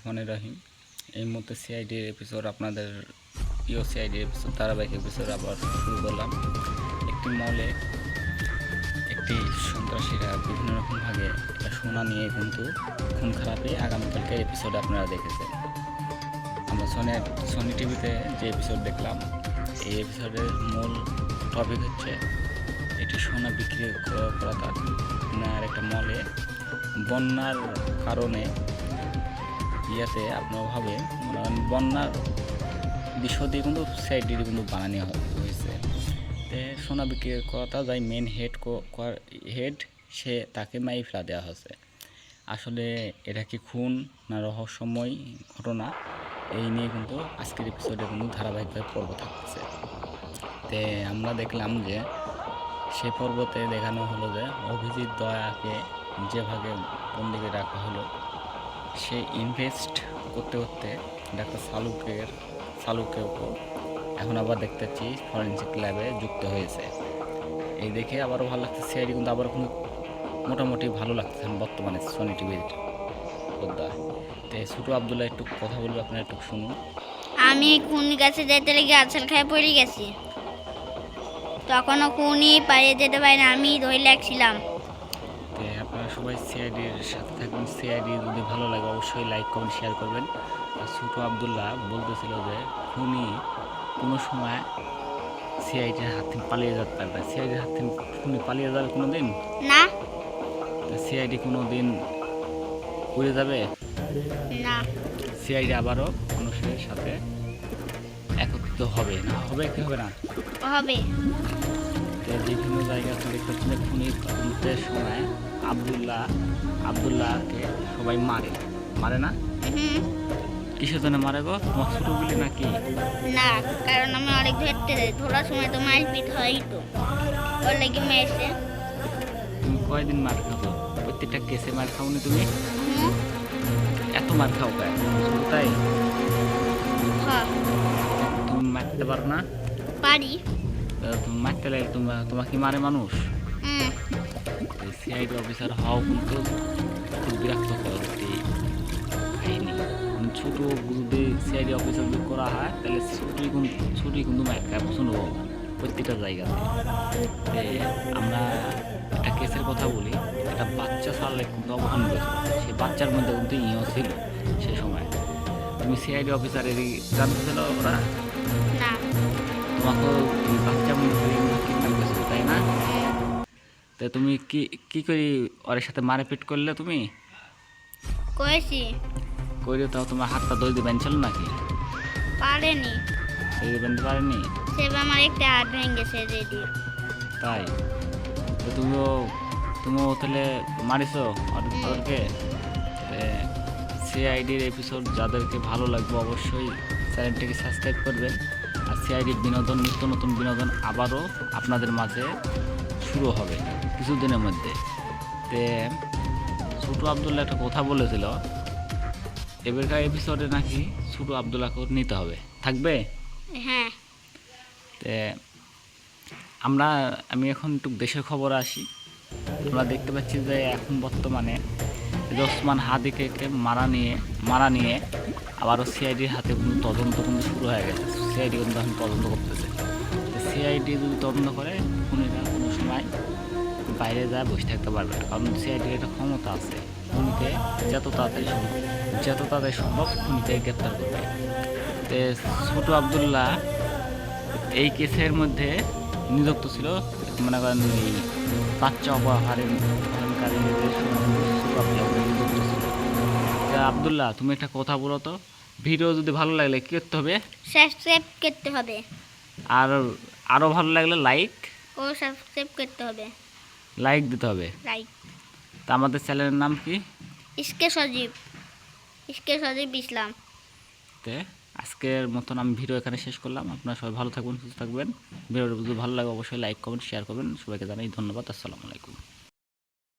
রহমানির রহিম। এই মুহূর্তে সিআইডির এপিসোড আপনাদের প্রিয় সিআইডির এপিসোড ধারাবাহিক এপিসোড আবার শুরু করলাম। একটি মলে একটি সন্ত্রাসীরা বিভিন্ন রকমভাবে সোনা নিয়ে কিন্তু খুন খারাপে আগামীকালকে এপিসোডে আপনারা দেখেছেন। আমরা সনি টিভিতে যে এপিসোড দেখলাম, এই এপিসোডের মূল টপিক হচ্ছে একটি সোনা বিক্রি করা তার একটা মলে বন্যার কারণে আপনার ভাবে বন্যার বিষয় দিয়ে কিন্তু সাইড দিয়ে কিন্তু বানানো হয়েছে। তো সোনা বিক্রি করাটা যাই মেন হেড সে তাকে মাই ফেলা দেওয়া হয়েছে। আসলে এটা কি খুন না রহস্যময় ঘটনা, এই নিয়ে কিন্তু আজকের এপিসোডে কিন্তু ধারাবাহিকভাবে পর্ব থাকতেছে। তো আমরা দেখলাম যে সে পর্বতে দেখানো হলো যে অভিজিৎ দয়াকে যেভাবে বন্দিকে রাখা হলো, সে ইনভেস্ট করতে করতে ডাক্তার সালুকেও এখন আবার দেখতে পাচ্ছি ফরেন্সিক ল্যাবে যুক্ত হয়েছে। এই দেখে আবারও ভালো লাগছে। সিআইডি কিন্তু আবার কোনো মোটামুটি ভালো লাগছে বর্তমানে সনি টিভির পর্দা। তো ছোটো আবদুল্লাহ একটু কথা বলবে, আপনারা একটু শুনুন। আমি খুনি গাছে যেতে লেগে আছাল খায় পড়ে গেছি, তখনও খুনি পালিয়ে যেতে পারি না, আমি ধরে লাগছিলাম। তো আপনারা সবাই সিআইডির সাথে থাকবেন। সিআইডি যদি ভালো লাগে অবশ্যই লাইক কমেন্ট শেয়ার করবেন। আর ছোটো আবদুল্লাহ বলতেছিল যে খুনি কোনো সময় সিআইডির হাত থেকে পালিয়ে যেতে পারবে। সিআইডির হাত থেকে খুনি পালিয়ে যাবে কোনো দিন না, সিআইডি কোনো দিন উড়ে যাবে না, সিআইডি আবারও মানুষের সাথে একত্রিত হবে না, হবে কি হবে না হবে। বিভিন্ন জায়গায় দেখতে পাচ্ছেন যে খুনির তদন্তের সময় আবদুল্লাহকে সবাই মারে না। কিসের জন্য মারে গো? তোমার ছোটো বলে নাকি? না, কারণ আমি অনেক ধরতে যাই, ধরার সময় তো মারপিট হয়, তো ওর লেগে মেরেছে। তুমি কয়দিন মার খাবো? প্রত্যেকটা কেসে মার খাওনি তুমি? এত মার খাও তাই? তুমি মারতে পারো না? পারি। তুমি মারতে লাগে তোমাকে মারে মানুষ? সিআইডি অফিসার হওয়া কিন্তু খুব বিরক্তকর একটি কাহিনী। ছোটো যদি সিআইডি অফিসার যদি করা হয় তাহলে ছুটি কিন্তু মাইক খায় শুনবো প্রত্যেকটা জায়গাতে। আমরা একটা কেসের কথা বলি, একটা বাচ্চা সালে কিন্তু অবহান করেছিল, সেই বাচ্চার মধ্যে কিন্তু ইও ছিল সে সময়। তুমি সিআইডি অফিসারের জানতে ছিল ওরা না, তোমাকে বাচ্চা মধ্যে কিডন্যাপ করেছিল তাই না? তো তুমি কি করি ওর সাথে মারপিট করলে? তুমি করেছি। করে তাও তোমার হাতটা দড়ি বাঁধছিল নাকি? পারেনি, দড়ি বাঁধতে পারেনি? সেবার আমার একটা হাত ভেঙেছে রেডি। তাই তো তুমিও তাহলে মারিছো ওদেরকে? সিআইডির এপিসোড যাদেরকে ভালো লাগবে অবশ্যই চ্যানেলটিকে সাবস্ক্রাইব করবেন। আর সিআইডির বিনোদন, নিত্য নতুন বিনোদন আবারও আপনাদের মাঝে শুরু হবে কিছুদিনের মধ্যে। তে ছোটো আবদুল্লাহ একটা কথা বলেছিল, এবারকার এপিসোডে নাকি ছোটো আবদুল্লাহকে নিতে হবে, থাকবে। হ্যাঁ। তে আমি এখন একটু দেশের খবর আসি। আমরা দেখতে পাচ্ছি যে এখন বর্তমানে ওসমান হাদিকে মারা নিয়ে আবারও সিআইডির হাতে কিন্তু তদন্ত কিন্তু শুরু হয়ে গেছে। সিআইডি কিন্তু এখন তদন্ত করতেছে। সিআইডি যদি তদন্ত করে খুনিরা কোনো সময় বাইরে যায় বসে থাকতে পারবে না, কারণ সিআইডির একটা ক্ষমতা আছে খুনিকে যত তাড়াতাড়ি সম্ভব খুনিকে গ্রেপ্তার করবে। তো ছোটো আবদুল্লাহ এই কেসের মধ্যে নিযুক্ত ছিল, মনে করেন এই বাচ্চা অপহরণকারী নিযুক্ত ছিল। আবদুল্লাহ তুমি একটা কথা বলো তো, ভিডিও যদি ভালো লাগলে কী করতে হবে? সাবস্ক্রাইব করতে হবে। আর আরও ভালো লাগলে লাইক সাবস্ক্রাইব করতে হবে, লাইক দিতে হবে। লাইক। তা আমাদের চ্যানেলের নাম কি? ইসকে সজীব ইসলাম। তে আজকের মতন আমি ভিডিও এখানে শেষ করলাম। আপনারা সবাই ভালো থাকবেন, সুস্থ থাকবেন। ভিডিওটা যদি ভালো লাগে অবশ্যই লাইক কমেন্ট শেয়ার করবেন। সবাইকে জানাই ধন্যবাদ। আসসালামু আলাইকুম।